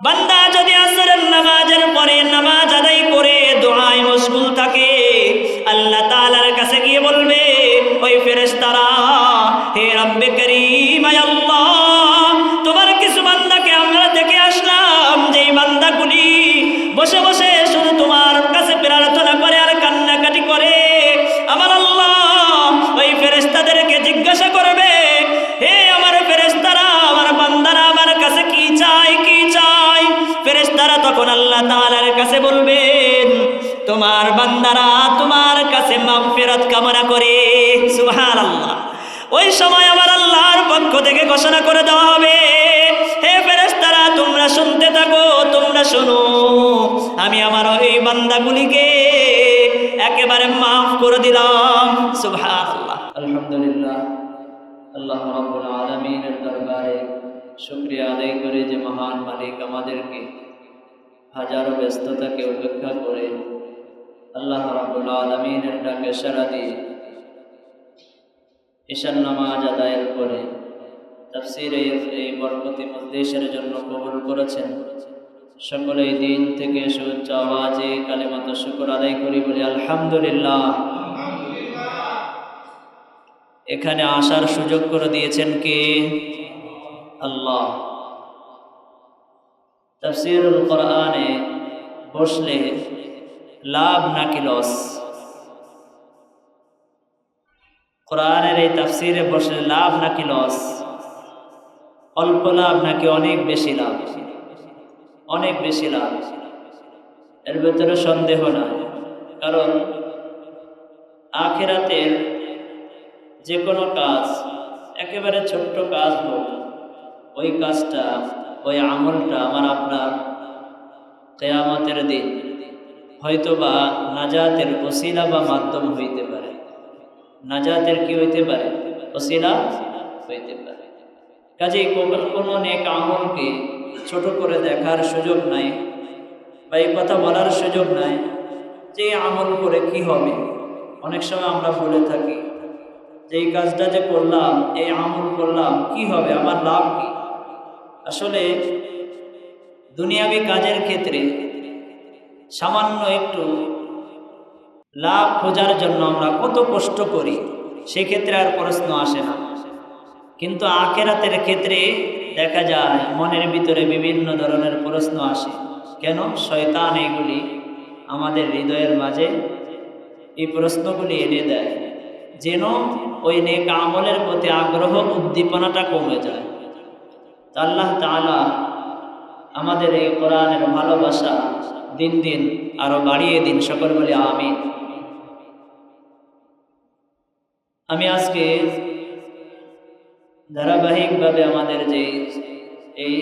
বান্দা যদি আসরের নামাজের পরে নামাজ আদায় করে দোয়ায় মশগুল থাকে, আল্লাহ তাআলার কাছে গিয়ে বলবে ওই ফেরেশতারা, হে রব্বে করিম, আয় আল্লাহ, তোমার কিছু বান্দাকে আমরা দেখে আসলাম যেই বান্দাগুলি বসে বসে শুধু তোমার কাছে প্রার্থনা করে আর কান্নাকাটি করে। আমার আল্লাহ ওই ফেরেশতাদেরকে জিজ্ঞাসা করবে, হে আমার ফেরেশতারা, আমার বান্দারা আমার কাছে কি চায়, কি চায়? ফেরেশতারা তখন আল্লাহ তাআলার কাছে বলবেন, তোমার বান্দারা তোমার কাছে মাগফিরাত কামনা করে। সুবহানাল্লাহ। ওই সময় আমার আল্লাহর পক্ষ থেকে ঘোষণা করে দেওয়া হবে, হে ফেরেশতারা, তোমরা শুনতে থাকো, তোমরা শোনো, আমি আমার ওই বান্দাগুলিকে একেবারে মাফ করে দিলাম। সুবহানাল্লাহ। আলহামদুলিল্লাহ, আল্লাহ রাব্বুল আলামিনের দরবারে শুকরিয়া আদায় করে যে মহান মালিক আমাদেরকে হাজারো ব্যস্ততাকে উপেক্ষা করে আল্লাহ রাব্বুল আলামিনের ডাকে সাড়া দিয়ে ঈশান নামাজ আদায়ের পরে তাফসীরের এই বরকতি মজলিসের জন্য কবুল করেছেন। সকলেই দিন থেকে সুউচ্চ আওয়াজে কালিমাত শুকর আদায় করি, বলি আলহামদুলিল্লাহ। এখানে আসার সুযোগ করে দিয়েছেন কে? আল্লাহ। তাফসীরুল কোরআনে বসলে লাভ নাকি লস? কোরআনের এই তাফসীরে বসলে লাভ নাকি লস? অল্প লাভ নাকি অনেক বেশি লাভ? অনেক বেশি লাভ, এর ভেতরে সন্দেহ না। কারণ আখিরাতের যে কোনো কাজ, একেবারে ছোট্ট কাজ হোক, ওই কাজটা, ওই আমলটা আমার আপনার কিয়ামতের দিন হয়তোবা নাজাতের ওসিলা বা মাধ্যম হইতে পারে। নাজাতের কি হইতে পারে? ওসিলা হইতে পারে। কাজেই কোনো নেক আমলকে ছোট করে দেখার সুযোগ নাই, বা এই কথা বলার সুযোগ নাই যে আমল করে কি হবে। অনেক সময় আমরা বলে থাকি যে এই কাজটা যে করলাম, এই আমল করলাম, কি হবে, আমার লাভ কি? আসলে দুনিয়াবি কাজের ক্ষেত্রে সামান্য একটু লাভ খোঁজার জন্য আমরা কত কষ্ট করি, সেক্ষেত্রে আর প্রশ্ন আসে না। কিন্তু আখিরাতের ক্ষেত্রে দেখা যায় মনের ভিতরে বিভিন্ন ধরনের প্রশ্ন আসে। কেন? শয়তান এইগুলি আমাদের হৃদয়ের মাঝে এই প্রশ্নগুলি এনে দেয়, যেন ওই নেক আমলের প্রতি আগ্রহ, উদ্দীপনাটা কমে যায়। আল্লাহ তাআলা আমাদের এই কোরআনের ভালোবাসা দিন দিন আরো বাড়িয়ে দিন। সকল বলি আমিন। আমি আজকে ধারাবাহিকভাবে আমাদের যে এই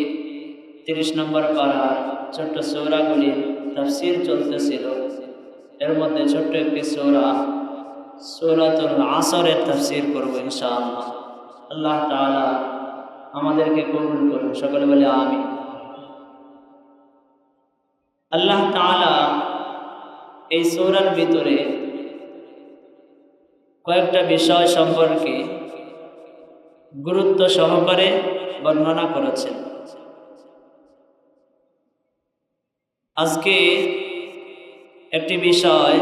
30 নম্বর পারার ছোট্ট সূরাগুলি তাফসীর চলতেছিল, এর মধ্যে ছোট্ট একটি সূরা, সূরাতুল আসরের তাফসীর করব ইনশাআল্লাহ। আল্লাহ তাআলা আমাদেরকে কবুল করুন। সকলে বলে আমিন। আল্লাহ তাআলা এই সূরার ভিতরে কয়েকটা বিষয় সম্পর্কে গুরুত্ব সহকারে বর্ণনা করেছেন। আজকে একটি বিষয়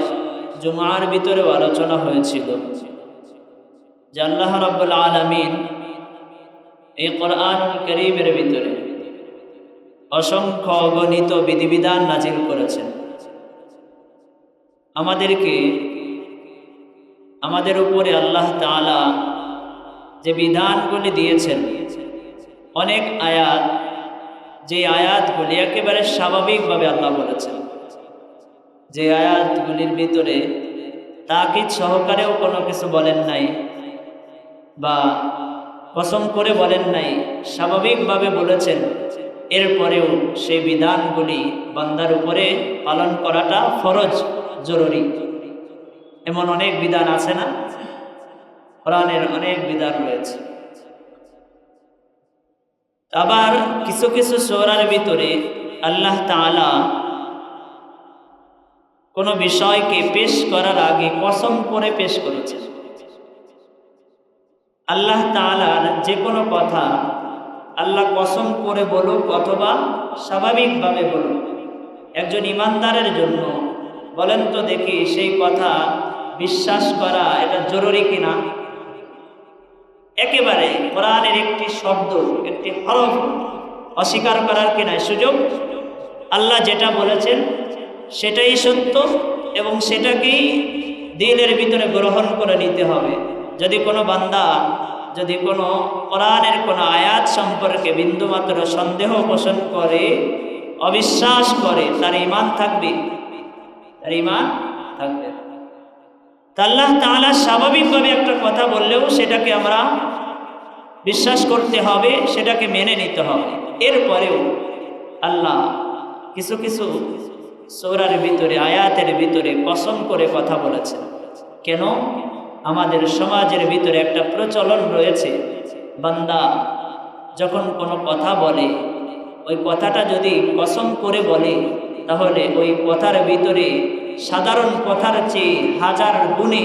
জুমার ভিতরে আলোচনা হয়েছিল যে আল্লাহ রাব্বুল আলামিন এই কোরআনুল কারীমের ভিতরে অসংখ্য অগণিত বিধিবিধান নাজিল করেছেন। আমাদের উপরে আল্লাহ তাআলা যে বিধানগুলি দিয়েছেন, অনেক আয়াত, যে আয়াতগুলি একেবারে স্বাভাবিকভাবে আল্লাহ বলেছেন, যে আয়াতগুলির ভিতরে তাকিদ সহকারেও কোনো কিছু বলেন নাই বা কসম করে বলেন নাই, স্বাভাবিকভাবে বলেছেন। এরপরেও সেই বিধানগুলি বান্দার উপরে পালন করাটা ফরজ, জরুরি। এমন অনেক বিধান আছে না? কোরআনের অনেক বিধান রয়েছে। আবার কিছু কিছু সূরার ভিতরে আল্লাহ তাআলা কোনো বিষয়কে পেশ করার আগে কসম করে পেশ করেছেন। আল্লাহ তাআলার যে কোনো কথা আল্লাহ কসম করে বলুক অথবা স্বাভাবিকভাবে বলুক, একজন ইমানদারের জন্য বলেন তো দেখি সেই কথা বিশ্বাস করা এটা জরুরি কিনা? একেবারে কোরআনের একটি শব্দ, একটি হরফ অস্বীকার করার কিনা সুযোগ? আল্লাহ যেটা বলেছেন সেটাই সত্য এবং সেটাকেই দিলের ভিতরে গ্রহণ করে নিতে হবে। যদি কোনো বান্দা যদি কোনো কোরআনের কোনো আয়াত সম্পর্কে বিন্দুমাত্র সন্দেহ পোষণ করে, অবিশ্বাস করে, তার ঈমান থাকবে? তার ঈমান থাকবে। আল্লাহ তাআলা স্বাভাবিকভাবে একটা কথা বললেও সেটাকে আমরা বিশ্বাস করতে হবে, সেটাকে মেনে নিতে হবে। এরপরেও আল্লাহ কিছু কিছু সূরার ভিতরে, আয়াতের ভিতরে কসম করে কথা বলেছেন। কেন? আমাদের সমাজের ভিতরে একটা প্রচলন রয়েছে, বান্দা যখন কোনো কথা বলে ওই কথাটা যদি কসম করে বলে তাহলে ওই কথার ভিতরে সাধারণ কথার চেয়ে হাজার গুণে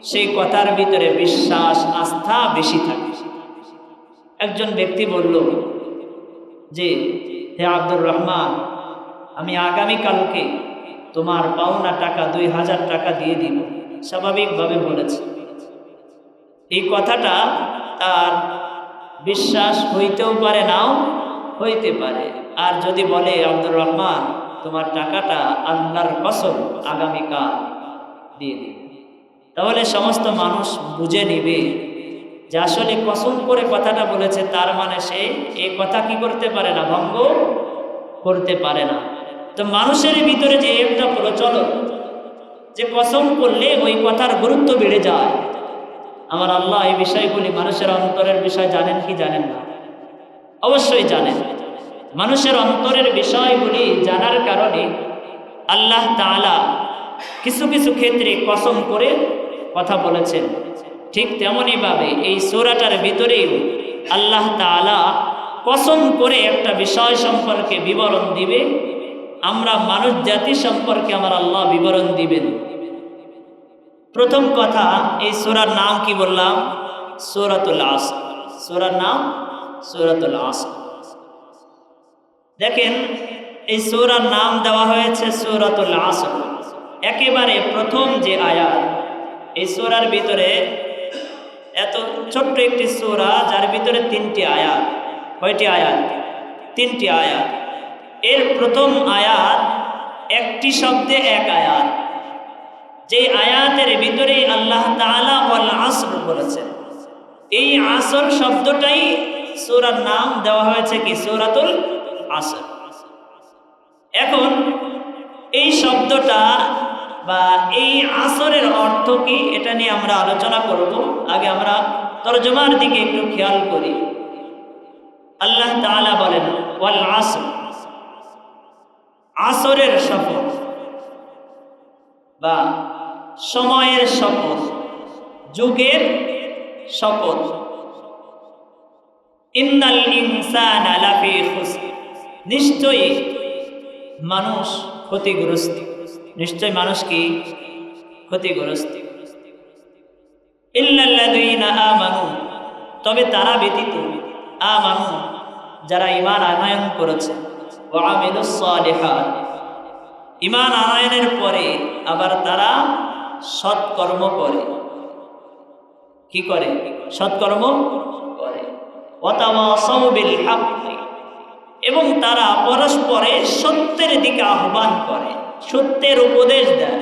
সেই কথার ভিতরে বিশ্বাস, আস্থা বেশি থাকে। একজন ব্যক্তি বলল যে, হে আব্দুর রহমান, আমি আগামীকালকে তোমার পাওনা টাকা 2000 টাকা দিয়ে দিব। স্বাভাবিকভাবে বলেছে। এই কথাটা তার বিশ্বাস হইতেও পারে, নাও হইতে পারে। আর যদি বলে, আব্দুর রহমান তোমার টাকাটা আল্লাহর কসম আগামীকাল দিয়ে দিব, তাহলে সমস্ত মানুষ বুঝে নিবে যে আসলে কসম করে কথাটা বলেছে, তার মানে সে এই কথা কি করতে পারে না, ভঙ্গ করতে পারে না। তো মানুষের ভিতরে যে একটা প্রচলন যে কসম করলে ওই কথার গুরুত্ব বেড়ে যায়। আমার আল্লাহ এই বিষয়গুলি মানুষের অন্তরের বিষয় জানেন কি জানেন না? অবশ্যই জানেন। মানুষের অন্তরের বিষয়গুলি জানার কারণে আল্লাহ তাআলা কিছু কিছু ক্ষেত্রে কসম করে কথা বলেছেন। ঠিক তেমনই ভাবে এই সূরাটার ভিতরেও আল্লাহ তাআলা কসম করে একটা বিষয় সম্পর্কে বিবরণ দিবে। আমরা মানুষ জাতি সম্পর্কে আমার আল্লাহ বিবরণ দিবেন। প্রথম কথা, এই সূরার নাম কি বললাম? সূরাতুল আসর। সূরার নাম সূরাতুল আসর। দেখেন, এই সূরার নাম দেওয়া হয়েছে সূরাতুল আসর। একেবারে প্রথম যে আয়াত, এই সূরার ভিতরে এত ছোট্ট একটি সূরা যার ভিতরে 3টি আয়াত। কয়টি আয়াত? 3টি আয়াত। এর প্রথম আয়াত একটি শব্দে এক আয়াত। যে আয়াতের ভিতরে আল্লাহ তাআলা ওয়াল আসর বলেছেন, এই আসর শব্দটাই সূরার নাম দেওয়া হয়েছে কি? সূরাতুল আসর। এখন এই শব্দটা বা এই আসরের অর্থ কি, এটা নিয়ে আমরা আলোচনা করব। আগে আমরা তরজমার দিকে একটু খেয়াল করি। আল্লাহ তাআলা বলেন ওয়াল আসর, আসরের শপথ বা সময়ের শপথ, যুগের শপথ। ইন্নাল ইনসানা লাফি খুসর, নিশ্চয়ই মানুষ ক্ষতিগ্রস্ত। নিশ্চয় মানুষ কি? ক্ষতিগ্রস্ত। ইল্লাল্লাযীনা আমানু, তবে তারা ব্যতীত, আমানু যারা ঈমান আনয়ন করেছে, ওয়া আমিলুস সালিহাত, ঈমান আনয়নের পরে আবার তারা সৎকর্ম করে। কি করে? সৎকর্ম করে। ওয়া তাওয়াসাউ বিল হক, এবং তারা পরস্পরে সত্যের দিকে আহ্বান করে, সত্যের উপদেশ দেয়।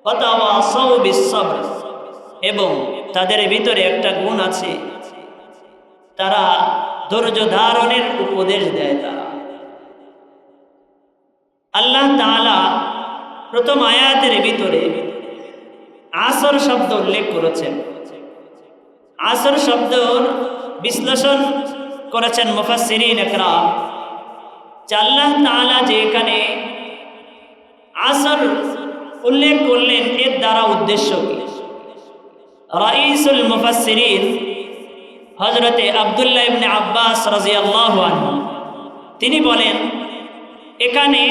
ওয়া তাওয়াসাউ বিস সবর, এবং তাদের ভিতরে একটা গুণ আছে, তারা ধৈর্য ধারণের উপদেশ দেয়। তারা, আল্লাহ তাআলা প্রথম আয়াতের ভিতরে আসর শব্দ উল্লেখ করেছেন। আসর শব্দর বিশ্লেষণ করেছেন মুফাসসিরিন ইকরাম। আল্লাহ তাআলা যে এখানে আসর উল্লেখ করলেন, এর দ্বারা উদ্দেশ্য কি? রাইসুল মুফাসসিরিন হযরতে আব্দুল্লাহ ইবনে আব্বাস রাদিয়াল্লাহু আনহু তিনি বলেন, এখানে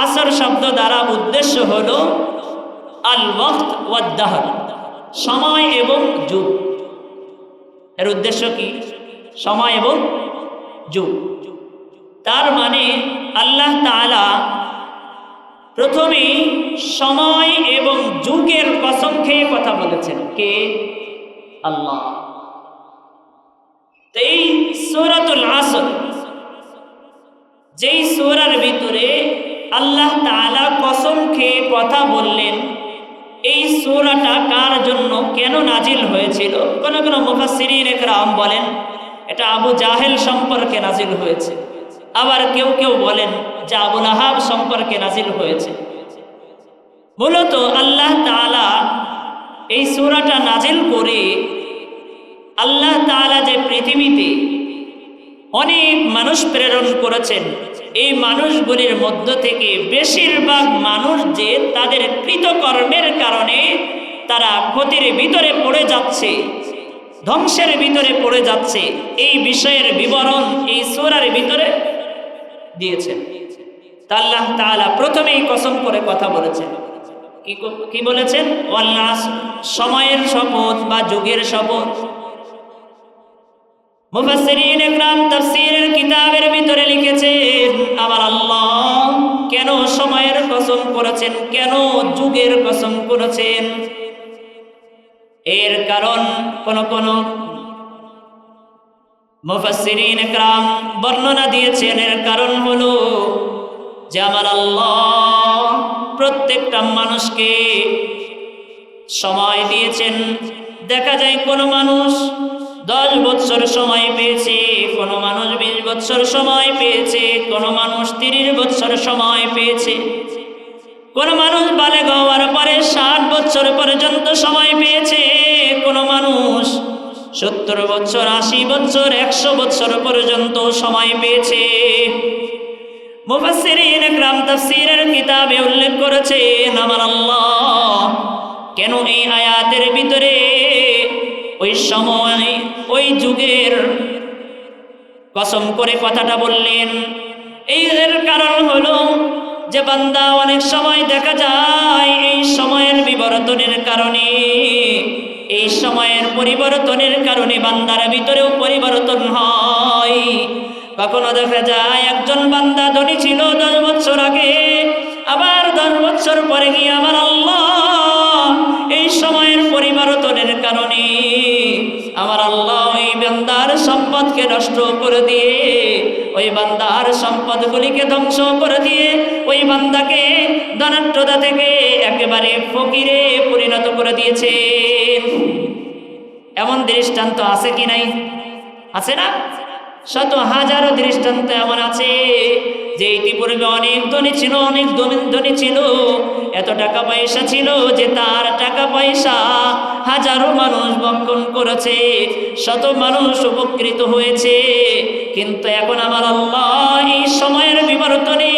আসর শব্দ দ্বারা উদ্দেশ্য হলো আল ওয়াক্ত ওয়াদ দাহর, সময় এবং যুগ। এর উদ্দেশ্য কি? সময় এবং যুগ। তার মানে আল্লাহ তাআলা প্রথমে সময় এবং যুগের কসম খেয়ে কথা বলেছেন। কে? আল্লাহ। এই সূরাতুল আসর, যেই সূরার ভিতরে আল্লাহ তাআলা কসম খেয়ে কথা বললেন, এই সূরাটা কার জন্য কেন নাজিল হয়েছিল? কোন কোন মুফাসসিরিন ইকরাম বলেন এটা আবু জাহেল সম্পর্কে নাজিল হয়েছে, আবার কেউ কেউ বলেন যে আবু লাহাব সম্পর্কে নাজিল হয়েছে। মূলত আল্লাহ তাআলা এই সূরাটা নাজিল করে আল্লাহ তাআলা যে পৃথিবীতে অনেক মানুষ প্রেরণ করেছেন, এই মানুষগুলির মধ্য থেকে বেশিরভাগ মানুষ যে তাদের কৃতকর্মের কারণে তারা ক্ষতির ভিতরে পড়ে যাচ্ছে, ধ্বংসের ভিতরে পড়ে যাচ্ছে, এই বিষয়ের বিবরণ এই সূরার ভিতরে দিয়েছেন। তা আল্লাহ তাআলা প্রথমেই কসম করে কথা বলেছেন। কি বলেছেন? ওয়াল আসর, সময়ের শপথ বা যুগের শপথ। মুফাসসিরিন ইকরাম তাফসীরের কিতাবের ভিতরে লিখেছেন আমার আল্লাহ কেন সময়ের কসম করেছেন, কেন যুগের কসম করেছেন? এর কারণ কোন কোন মুফাসসিরিন ইকরাম বর্ণনা দিয়েছেন। এর কারণ হলো যে আমার আল্লাহ প্রত্যেকটা মানুষকে সময় দিয়েছেন। দেখা যায় কোন মানুষ 10 বছর সময় পেয়েছে, কোন মানুষ 20 বছর সময় পেয়েছে, কোন মানুষ 30 বছর সময় পেয়েছে, কোন মানুষ বালেগ হওয়ার পরে 60 বছর পর্যন্ত সময় পেয়েছে, কোন মানুষ 70 বছর, 80 বছর, 100 বছর পর্যন্ত সময় পেয়েছে। মুফাসসিরিন ইকরাম তাফসীরের কিতাবে উল্লেখ করেছেন আমার আল্লাহ কেন এই আয়াতের ভিতরে ওই সময় ওই যুগের কসম করে কথাটা বললেন। এর কারণ হলো যে বান্দা অনেক সময় দেখা যায় এই সময়ের বিবর্তনের কারণে, এই সময়ের পরিবর্তনের কারণে বান্দার ভিতরেও পরিবর্তন হয়। কখনো দেখা যায় একজন বান্দা ধনী ছিল 10 বছর আগে, আবার 10 বছর পরে গিয়ে আমার আল্লাহ এই সময়ের পরিবর্তনের কারণে আমার আল্লাহ ওই বান্দার সম্পদকে নষ্ট করে দিয়ে, ওই বান্দার সম্পদগুলিকে ধ্বংস করে দিয়ে ওই বান্দাকে ধনাঢ্যতা থেকে একেবারে ফকিরে পরিণত করে দিয়েছে। এমন দৃষ্টান্ত আছে কি নাই? আছে না? শত হাজারো দৃষ্টান্ত এমন আছে যে ইতিপূর্বে অনেক ধনী ছিল, অনেক ধনী ছিল, এত টাকা পয়সা ছিল যে তার টাকা পয়সা হাজারো মানুষ ভক্ষণ করেছে, শত মানুষ উপকৃত হয়েছে। কিন্তু এখন আমার আল্লাহ এই সময়ের বিবর্তনে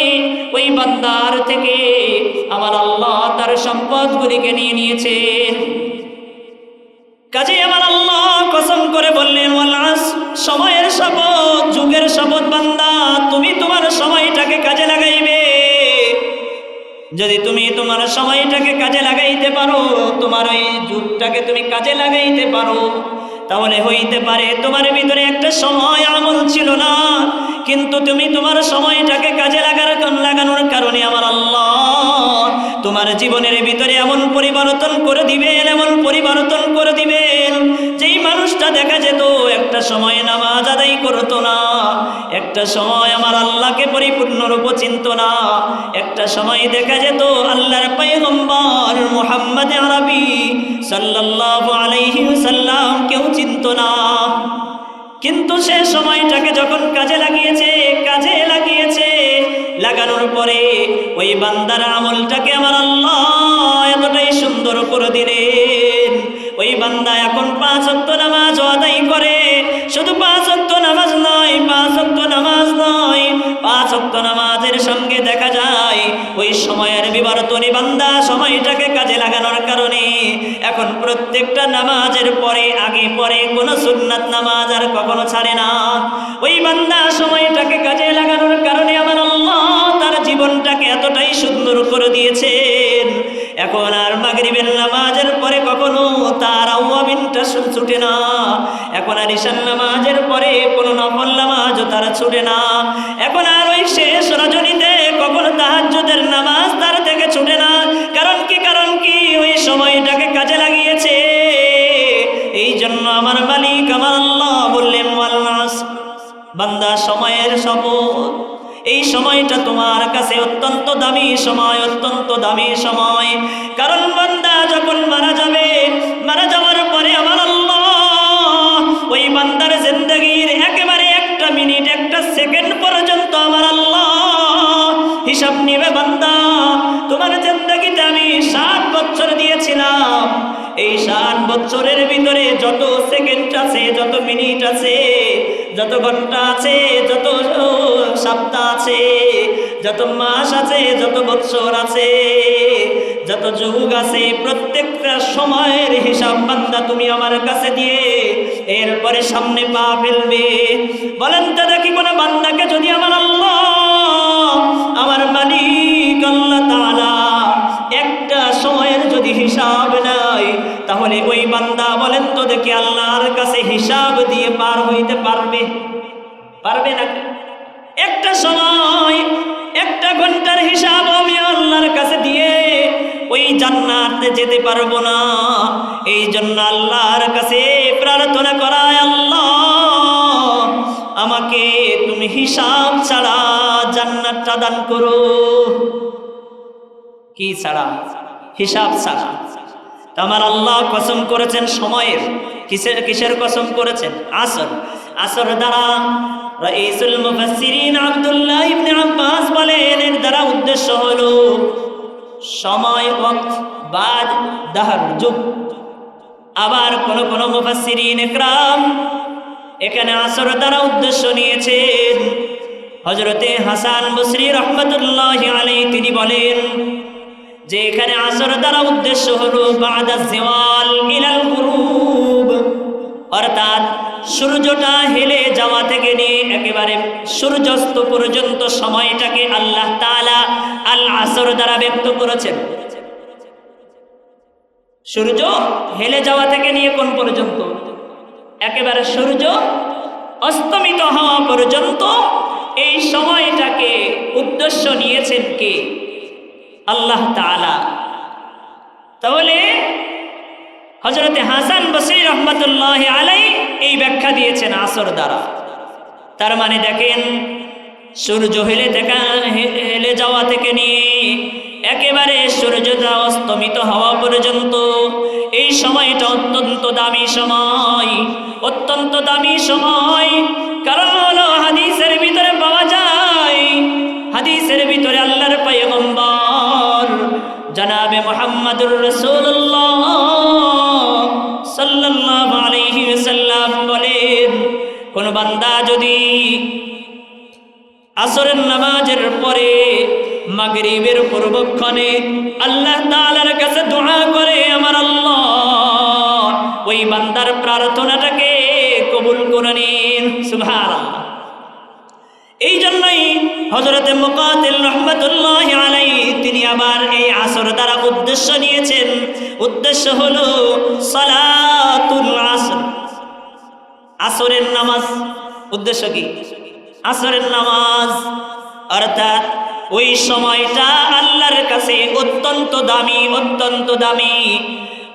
ওই বান্দার থেকে আমার আল্লাহ তার সম্পদগুলিকে নিয়ে নিয়েছেন। কাজে আমার আল্লাহ কসম করে বললেন ওয়াল আসর, সময়ের শপথ, যুগের শপথ। বান্দা তুমি তোমার সময়টাকে কাজে লাগাইবে। যদি তুমি তোমার সময়টাকে কাজে লাগাইতে পারো, তোমার ওই যুগটাকে তুমি কাজে লাগাইতে পারো, তাহলে হইতে পারে তোমার ভিতরে একটা সময় আমল ছিল না, কিন্তু তুমি তোমার সময়টাকে কাজে লাগানোর কারণে আমার আল্লাহ তোমার জীবনের ভিতরে এমন পরিবর্তন করে দিবেন, এমন পরিবর্তন করে দিবেন যেই মানুষটা দেখা যেত একটা সময় নামাজ আদায় করতো না, একটা সময় আমার আল্লাহকে পরিপূর্ণরূপে চিনত না, একটা সময় দেখা যেত আল্লাহর পয়গম্বর মুহাম্মদ আরবি সাল্লাল্লাহু আলাইহি ওয়াসাল্লাম কেউ চিনত না। কিন্তু সে সময়টাকে যখন কাজে লাগিয়েছে, লাগানোর পরে ওই বান্দার আমলটাকে আমার আল্লাহ এতটাই সুন্দর করে দিলেন, ওই বান্দা এখন 5 ওয়াক্ত নামাজ আদায় করে। শুধু 5 ওয়াক্ত নামাজ নয়, 5 ওয়াক্ত নামাজ নয়, 5 ওয়াক্ত নামাজের সঙ্গে দেখা যায় ওই সময়ের বিবর্তনে বান্দা সময়টাকে কাজে লাগানোর কারণে এখন প্রত্যেকটা নামাজের পরে আগে পরে কোনো সুন্নাত নামাজ আর কখনো ছাড়ে না। ওই বান্দা সময়টাকে কাজে লাগানোর কারণে আমার আল্লাহ তার জীবনটাকে এতটাই সুন্দর করে দিয়েছেন, এখন আর মাগরিবের নামাজের পরে কখনো তার আওয়াবিনটা ছুটে না, এখন আর ঈশান নামাজের পরে কোনো নফল নামাজও তারা ছুটে না। এখন আর ওই শেষ রজনীতে কখনো তাহাজ্জুদের নামাজ তার থেকে ছুটে না। কারণ কি ওই সময়টাকে কাজে লাগিয়েছে। এই জন্য আমার মালিক আমার আল্লাহ বললেন ওয়াল আসর, বান্দা সময়ের শপথ, এই সময়টা তোমার কাছে অত্যন্ত দামি সময়, অত্যন্ত দামি সময়। কারণ বান্দা যখন মারা যাবে, মারা যাওয়ার পরে আমার আল্লাহ ওই বান্দার জিন্দেগীর একেবারে একটা মিনিট একটা সেকেন্ড পর্যন্ত আমার আল্লাহ হিসাব নিবে। বান্দা তোমার জিন্দেগীতে আমি 60 বছর দিয়েছিলাম, এই 60 বছরের ভিতরে যত সেকেন্ড আছে, যত মিনিট আছে, যত ঘন্টা আছে, যত সপ্তাহ আছে, যত মাস আছে, যত বছর আছে, যত যুগ আছে, প্রত্যেকটা সময়ের হিসাব বান্দা তুমি আমার কাছে দিয়ে এরপরে সামনে পা ফেলবে। বলেন তো দেখি কোন বান্দাকে যদি আমার আল্লাহ আমার মালিক আল্লাহ তাআলা একটা সময়ের যদি হিসাব নাই, তাহলে ওই বান্দা বলেন তো দেখি আল্লাহর কাছে হিসাব দিয়ে পার হইতে পারবে? পারবে না। একটা সময় একটা ঘন্টার হিসাব আমি আল্লাহর কাছে দিয়ে ওই জান্নাতে যেতে পারবো না। এই জন্য আল্লাহর কাছে প্রার্থনা করায়, আল্লাহ আমাকে তুমি হিসাব ছাড়া জান্নাতটা দান করো। কি ছাড়া? হিসাব ছাড়া। আমার আল্লাহ কসম করেছেন সময়ের। কিসের কসম করেছেন? আসর। আসর দ্বারা রাইসুল মুফাসসিরিন আব্দুল্লাহ ইবনে আব্বাস বলেন, এর দ্বারা উদ্দেশ্য হলো সময়, ওয়াক্ত, বাদ, দাহর, যুগ। আবার কোন মুফাসসিরিন ইকরাম এখানে আসর দ্বারা উদ্দেশ্য নিয়েছেন। হযরতে হাসান বসরি রাহমাতুল্লাহি আলাইহি তিনি বলেন যে এখানে আসর দ্বারা উদ্দেশ্য হলো বাদা জিওয়াল ইলাল গুরুব, অর্থাৎ সূর্যটা হেলে যাওয়া থেকে নিয়ে একেবারে সূর্যাস্ত পর্যন্ত সময়টাকে আল্লাহ তাআলা আল আসর দ্বারা ব্যক্ত করেছেন। সূর্য হেলে যাওয়া থেকে নিয়ে কোন পর্যন্ত? একেবারে সূর্য অস্তমিত হওয়া পর্যন্ত এই সময়টাকে উদ্দেশ্য নিয়েছেন কে? আল্লাহ তাআলা। তাহলে হযরতে হাসান বসরি রাহমাতুল্লাহি আলাইহি এই ব্যাখ্যা দিয়েছেন আসর দ্বারা। তার মানে দেখেন সূর্য হেলে যাওয়া থেকে নিয়ে একেবারে সূর্যটা অস্তমিত হওয়া পর্যন্ত এই সময়টা অত্যন্ত দামি সময়, অত্যন্ত দামি সময়। কারণ হলো হাদিসের ভিতরে পাওয়া যায়, হাদিসের ভিতরে আল্লাহর পয়গম্বর জনাবে মুহাম্মদুর রাসূলুল্লাহ সাল্লাল্লাহু আলাইহি ওয়াসাল্লাম বলেন, কোন বান্দা যদি আসরের নামাজের পরে মাগরিবের পূর্বক্ষণে আল্লাহ তাআলার কাছে দোয়া করে, আমার আল্লাহ ওই বান্দার প্রার্থনাটাকে কবুল করে নিন। সুবহানাল্লাহ। এই জন্যই হযরতে মুকাতিল রাহমাতুল্লাহি আলাইহি তিনি আবার এই আসর দ্বারা উদ্দেশ্য নিয়েছেন। উদ্দেশ্য হলো সালাতুল আসর, আসরের নামাজ। উদ্দেশ্য কি? আসরের নামাজ। অর্থাৎ ওই সময়টা আল্লাহর কাছে অত্যন্ত দামি, অত্যন্ত দামি।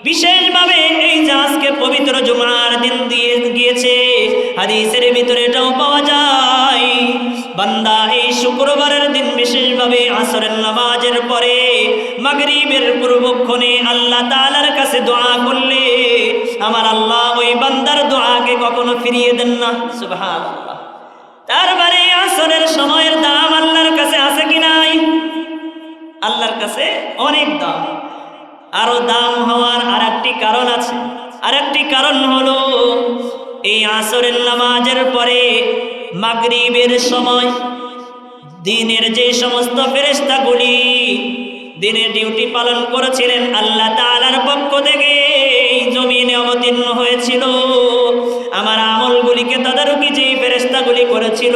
বিশেষভাবে এই যে আজকে পবিত্র জুমার দিন দিয়ে গিয়েছে, হাদিসের ভিতরে এটাও পাওয়া যায়, বান্দা এই শুক্রবারের দিন বিশেষভাবে আসরের নামাজের পরে মাগরিবের পূর্বক্ষণে আল্লাহ তাআলার কাছে দোয়া করলে আমার আল্লাহ ওই বান্দার দোয়াকে কখনো ফিরিয়ে দেন না। সুবহানাল্লাহ। তার মানে আসরের সময়ের দাম আল্লাহর কাছে আছে কি নাই? আল্লাহর কাছে অনেক দাম। আরো দাম হওয়ার আরেকটি কারণ আছে। আরেকটি কারণ হলো এই আসরের নামাজের পরে মাগরিবের সময় দিনের যে সমস্ত ফেরেশতাগুলি দিনের ডিউটি পালন করেছিলেন আল্লাহ তাআলার পক্ষ থেকে এই জমিনে অবতীর্ণ হয়েছিল, আমার আমলগুলিকে তদারকি যে ফেরেশতাগুলি করেছিল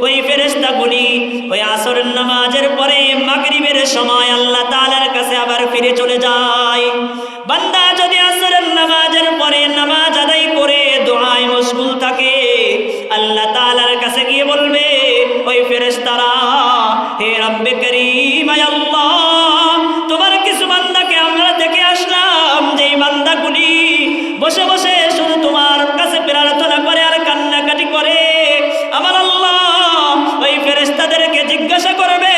ওই ফেরেশতাগুলি ওই আসরের নামাজের পরে মাগরিবের সময় আল্লাহ তাআলার কাছে আবার ফিরে চলে যায়। বান্দা যদি আসরের নামাজের পরে নামাজ আদায় করে দোয়ায় হে রব্বে করিম, আয় আল্লাহ, তোমার কিছু বান্দাকে আমরা দেখে আসলাম যেই বান্দাগুলি বসে বসে শুধু তোমার কাছে প্রার্থনা করে আর কান্নাকাটি করে। আমার আল্লাহ ওই ফেরেশতাদেরকে জিজ্ঞাসা করবে,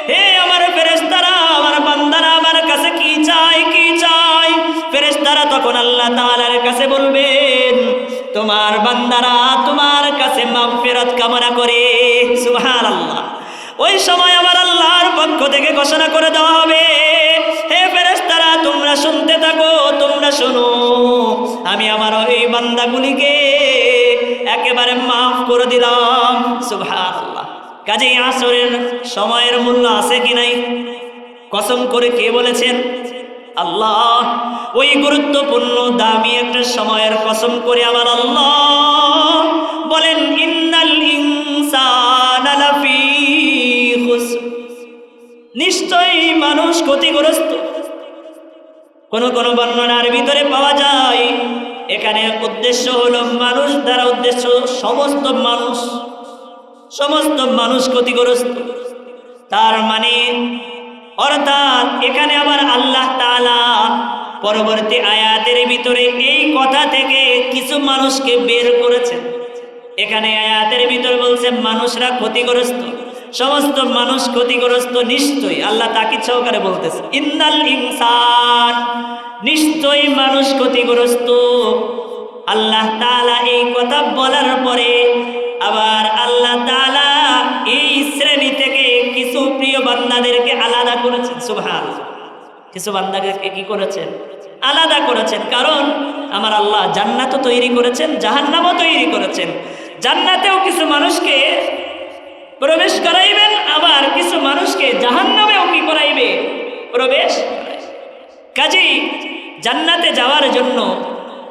হে আমার ফেরেশতারা, আমার বান্দারা আমার কাছে কি চায়, কি চায়? ফেরেশতারা তখন আল্লাহ তাআলার কাছে বলবেন, তোমার বান্দারা তোমার কাছে মাগফিরাত কামনা করে। সুবহানাল্লাহ। ওই সময় আমার আল্লাহর পক্ষ থেকে ঘোষণা করে দেওয়া হবে, হে ফেরেশতারা, তোমরা শুনতে থাকো, তোমরা শোনো, আমি আমার ওই বান্দাগুলিকে একেবারে মাফ করে দিলাম। সুবহানাল্লাহ। কাজেই আসরের সময়ের মূল্য আছে কি নাই? কসম করে কে বলেছেন? আল্লাহ। ওই গুরুত্বপূর্ণ দামি একটা সময়ের কসম করে আমার আল্লাহ বলেন, ইন্নাল ইনসানা লাফি খুসর, নিশ্চয়ই মানুষ ক্ষতিগ্রস্ত। কোন কোন বর্ণনার ভিতরে পাওয়া যায় এখানে উদ্দেশ্য হলো মানুষ দ্বারা উদ্দেশ্য সমস্ত মানুষ ক্ষতিগ্রস্ত। তার মানে অর্থাৎ এখানে আবার আল্লাহ তাআলা পরবর্তী আয়াতের ভিতরে এই কথা থেকে কিছু মানুষকে বের করেছেন। এখানে আয়াতের ভিতরে বলছে মানুষরা ক্ষতিগ্রস্ত, সমস্ত মানুষ ক্ষতিগ্রস্ত। নিশ্চয়ই আল্লাহ তাকিদ সহকারে বলতেছে, ইন্নাল ইনসান, নিশ্চয়ই মানুষ ক্ষতিগ্রস্ত। আল্লাহ তাআলা এই কথা বলার পরে আবার আল্লাহ তাআলা এই শ্রেণী থেকে কিছু প্রিয় বান্দাদেরকে আলাদা করেছেন। সুবহানাল্লাহ। কিছু বান্দাদেরকে কি করেছেন? আলাদা করেছেন। কারণ আমার আল্লাহ জান্নাতও তৈরি করেছেন, জাহান্নামও তৈরি করেছেন। জান্নাতেও কিছু মানুষকে প্রবেশ করাইবেন, আবার কিছু মানুষকে জাহান্নামেও কি করাইবে? প্রবেশ। কাজেই জান্নাতে যাওয়ার জন্য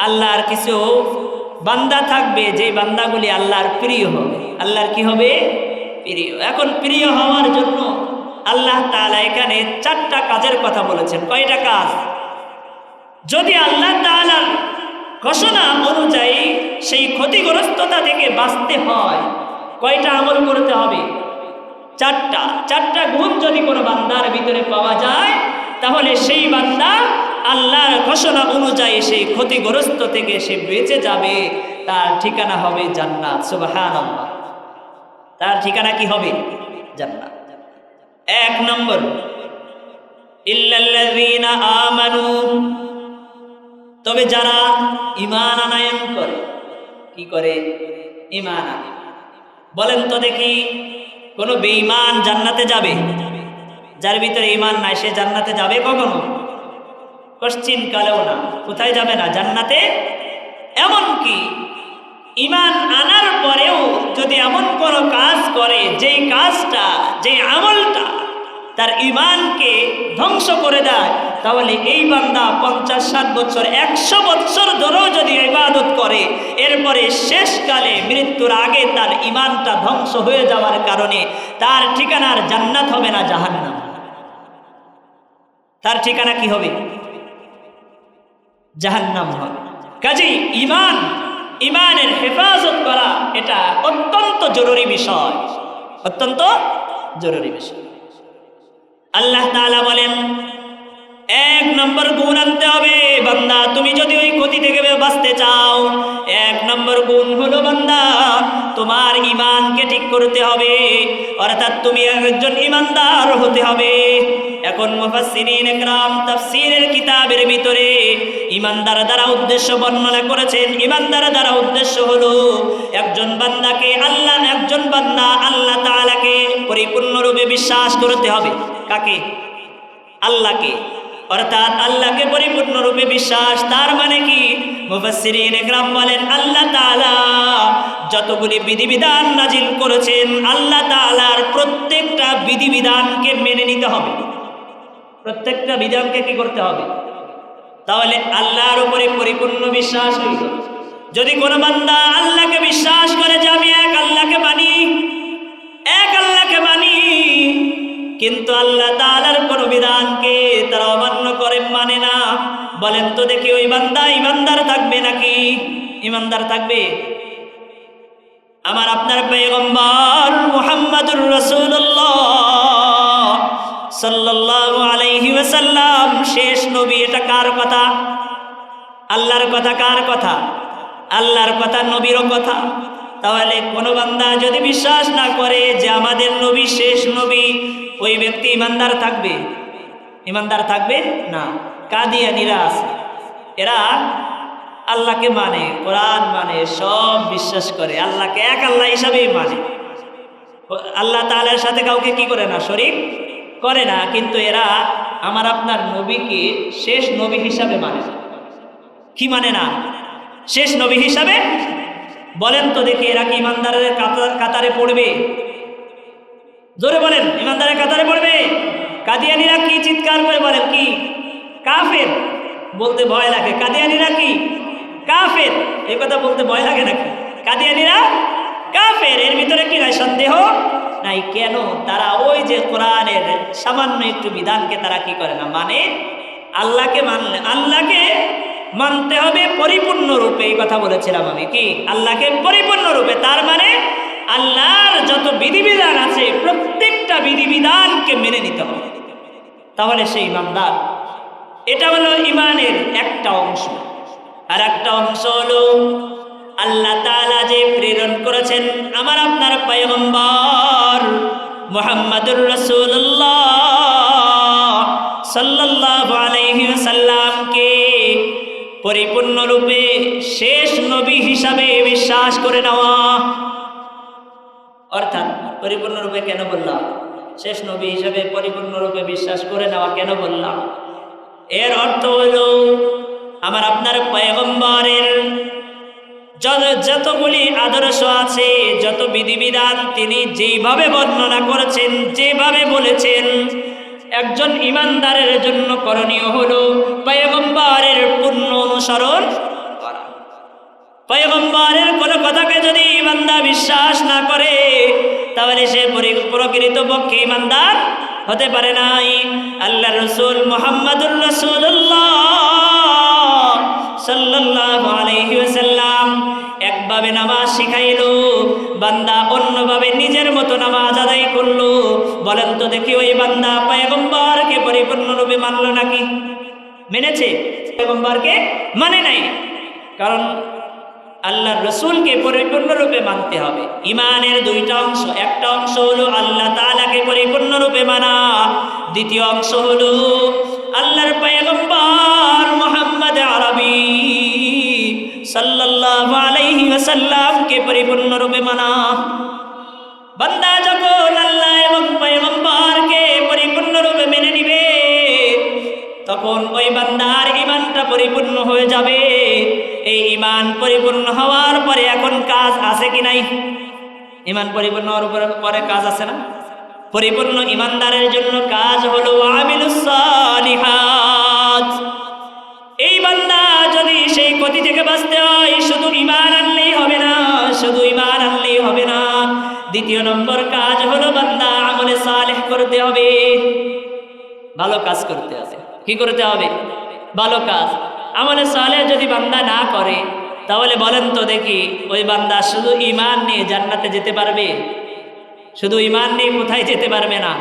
আল্লাহর কিছু বান্দা থাকবে, যে বান্দাগুলি আল্লাহর প্রিয় হবে। আল্লাহর কি হবে? প্রিয়। এখন প্রিয় হওয়ার জন্য আল্লাহ তাআলা এখানে 4টা কাজের কথা বলেছেন। কয়টা কাজ? যদি আল্লাহ তাআলার ঘোষণা অনুযায়ী সেই ক্ষতিগ্রস্ততা থেকে বাঁচতে হয়, কয়টা আমল করতে হবে? 4টা। 4টা গুণ যদি কোনো বান্দার ভিতরে পাওয়া যায়, তাহলে সেই বান্দা আল্লাহর ঘোষণা অনুযায়ী সেই ক্ষতিগ্রস্ত থেকে সে বেঁচে যাবে। তার ঠিকানা হবে জান্নাত। সুবহানাল্লাহ। তার ঠিকানা কি হবে? জান্নাত। 1 নম্বর, ইল্লাল্লাযীনা আমানু, তবে যারা ঈমান আনয়ন করে। কি করে? ঈমান আনে। বলেন তো দেখি, কোনো বেঈমান জান্নাতে যাবে? যার ভিতরে ঈমান নাই সে জান্নাতে যাবে কখনো? কোশ্চিন কালেও না। কোথায় যাবে না? জান্নাতে। এমনকি ঈমান আনার পরেও যদি এমন কোনো কাজ করে যেই কাজটা, যেই আমলটা তার ঈমানকে ধ্বংস করে দেয়, তাহলে এই বান্দা 50-60 বছর 100 বছর ধরেও যদি ইবাদত করে, এরপরে শেষকালে মৃত্যুর আগে তার ঈমানটা ধ্বংস হয়ে যাওয়ার কারণে তার ঠিকানার জান্নাত হবে না, জাহান্নাম। তার ঠিকানা কি হবে? জাহান্নাম হবে। কাজেই ঈমানের হেফাজত করা এটা অত্যন্ত জরুরি বিষয়, অত্যন্ত জরুরি বিষয়। আল্লাহ তাআলা বলেন, 1 নম্বর গুণ আনতে হবে। বান্দা তুমি যদি ওই ক্ষতি থেকে বাঁচতে চাও, 1 নম্বর গুণ হলো বান্দা তোমার ঈমানকে ঠিক করতে হবে, অর্থাৎ তুমি একজন ঈমানদার হতে হবে। এখন মুফাসসিরিন একরাম তাফসীরের কিতাবের ভিতরে ঈমানদার দ্বারা উদ্দেশ্য বর্ণনা করেছেন। ঈমানদার দ্বারা উদ্দেশ্য হলো একজন বান্দা আল্লাহ তাআলাকে পরিপূর্ণরূপে বিশ্বাস করতে হবে। কাকে? আল্লাহকে। অর্থাৎ আল্লাহকে পরিপূর্ণরূপে বিশ্বাস। তার মানে কি? মুফাসসিরিন একরাম বলেন, আল্লাহ তাআলা যতগুলি বিধিবিধান নাজিল করেছেন, আল্লাহ তাআলার প্রত্যেকটা বিধিবিধানকে মেনে নিতে হবে। প্রত্যেকটা বিধানকে কি করতে হবে? তাহলে আল্লাহর উপরে পরিপূর্ণ বিশ্বাস হইল। যদি কোনো বান্দা আল্লাহকে বিশ্বাস করে যে আমি এক আল্লাহকে মানি, কিন্তু আল্লাহ তাআলার কোন বিধানকে তারা অমান্য করে, মানে না, বলেন তো দেখি ওই বান্দা ঈমানদার থাকবে নাকি? ঈমানদার থাকবে? আমার আপনার পয়গম্বর মুহাম্মদুর রাসূলুল্লাহ সাল্লাল্লাহু আলাইহি ওয়াসাল্লাম শেষ নবী। এটা কার কথা? আল্লাহর কথা। কার কথা? আল্লাহর কথা, নবীরও কথা। তাহলে কোনো বান্দা যদি বিশ্বাস না করে যে আমাদের নবী শেষ নবী, ওই ব্যক্তি ইমানদার থাকবে? ইমানদার থাকবে না। কাদিয়ানীরা আছে, এরা আল্লাহকে মানে, কোরআন মানে, সব বিশ্বাস করে, আল্লাহকে এক আল্লাহ হিসাবেই মানে, আল্লাহ তাআলার সাথে কাউকে কি করে না, শরীক করে না। কিন্তু এরা আমার আপনার নবীকে শেষ নবী হিসাবে মানে। কি মানে না? শেষ নবী হিসাবে। বলেন তো দেখি, এরা কি ইমানদারের কাতারে পড়বে? জোরে বলেন, ইমানদারের কাতারে পড়বে? কাদিয়ানীরা কি চিৎকার করে বলেন? কি কাফের? বলতে ভয় লাগে। কাদিয়ানীরা কি কাফের? এই কথা বলতে ভয় লাগে নাকি? কাদিয়ানীরা কাফের, এর ভিতরে কি নাই সন্দেহ নাই। কেন? তারা ওই যে কোরআনের সামান্য একটু বিধানকে তারা কি করে না, মানে। আল্লাহকে মানলে, আল্লাহকে মানতে হবে পরিপূর্ণ রূপে। এই কথা বলেছিলাম আমি, কি আল্লাহকে পরিপূর্ণ রূপে। তার মানে আল্লাহর যত বিধিবিধান আছে প্রত্যেকটা বিধিবিধানকে মেনে নিতে হবে, তাহলে সেই ইমানদার। এটা হলো ইমানের একটা অংশ। আর একটা অংশ হলো আল্লাহ তাআলা যে প্রেরণ করেছেন আমার আপনার পয়গম্বর মুহাম্মদুর রাসূলুল্লাহ সাল্লাল্লাহু আলাইহি ওয়াসাল্লামকে পরিপূর্ণরূপে শেষ নবী হিসাবে বিশ্বাস করে নেওয়া। অর্থাৎ পরিপূর্ণরূপে কেন বললাম? শেষ নবী হিসাবে পরিপূর্ণরূপে বিশ্বাস করে নেওয়া কেন বললাম? এর অর্থ হলো আমার আপনার পয়গম্বরের যতগুলি আদর্শ আছে, যত বিধিবিধান তিনি যেভাবে বর্ণনা করেছেন, যেভাবে বলেছেন, একজন ইমানদারের জন্য করণীয় হলো পয়গম্বরের পূর্ণ অনুসরণ করা। পয়গম্বরের কোনো কথাকে যদি ইমানদার বিশ্বাস না করে, তাহলে সে প্রকৃতপক্ষে ইমানদার হতে পারে নাই। আল্লাহ রাসূল মুহাম্মদুর রাসূলুল্লাহ সাল্লাল্লাহু আলাইহি ওয়াসাল্লাম একভাবে নামাজ শিখাইলো, বান্দা অন্যভাবে নিজের মতো নামাজ আদায় করলো। বলেন তো দেখি, ওই বান্দা পয়গম্বরকে পরিপূর্ণরূপে মানলো নাকি? মেনেছে? পয়গম্বরকে মানে নাই। কারণ আল্লাহর রাসূলকে পরিপূর্ণরূপে মানতে হবে। ইমানের দুইটা অংশ, একটা অংশ হলো আল্লাহ তাআলাকে পরিপূর্ণরূপে মানা, দ্বিতীয় অংশ হলো আল্লাহর পয়গম্বর মুহাম্মদ আরবি সাল্লাল্লাহু আলাইহি ওয়াসাল্লামকে পরিপূর্ণরূপে মানা। বান্দা যখন আল্লাহ এবং পয়গম্বরকে পরিপূর্ণরূপে মেনে নিবে, তখন ওই বান্দার ঈমানটা পরিপূর্ণ হয়ে যাবে। এই ঈমান পরিপূর্ণ হওয়ার পরে এখন কাজ আছে কি নাই? ঈমান পরিপূর্ণ হওয়ার পরে কাজ আছে না? পরিপূর্ণ ঈমানদারের জন্য কাজ হলো আমিলুস সালিহাত। এই বান্দা যদি সেই ক্ষতি থেকে বাঁচতে হয়, শুধু ঈমান আনলেই হবে না, শুধু ঈমান আনলেই হবে না। দ্বিতীয় নম্বর কাজ হলো বান্দা আমলে সালেহ করতে হবে, ভালো কাজ করতে হবে। কি করতে হবে? ভালো কাজ। আমলে সালেহ যদি বান্দা না করে, তাহলে বলেন তো দেখি, ওই বান্দা শুধু ঈমান নিয়ে জান্নাতে যেতে পারবে? শুধু ঈমান নিয়ে কোথায় যেতে পারবে না?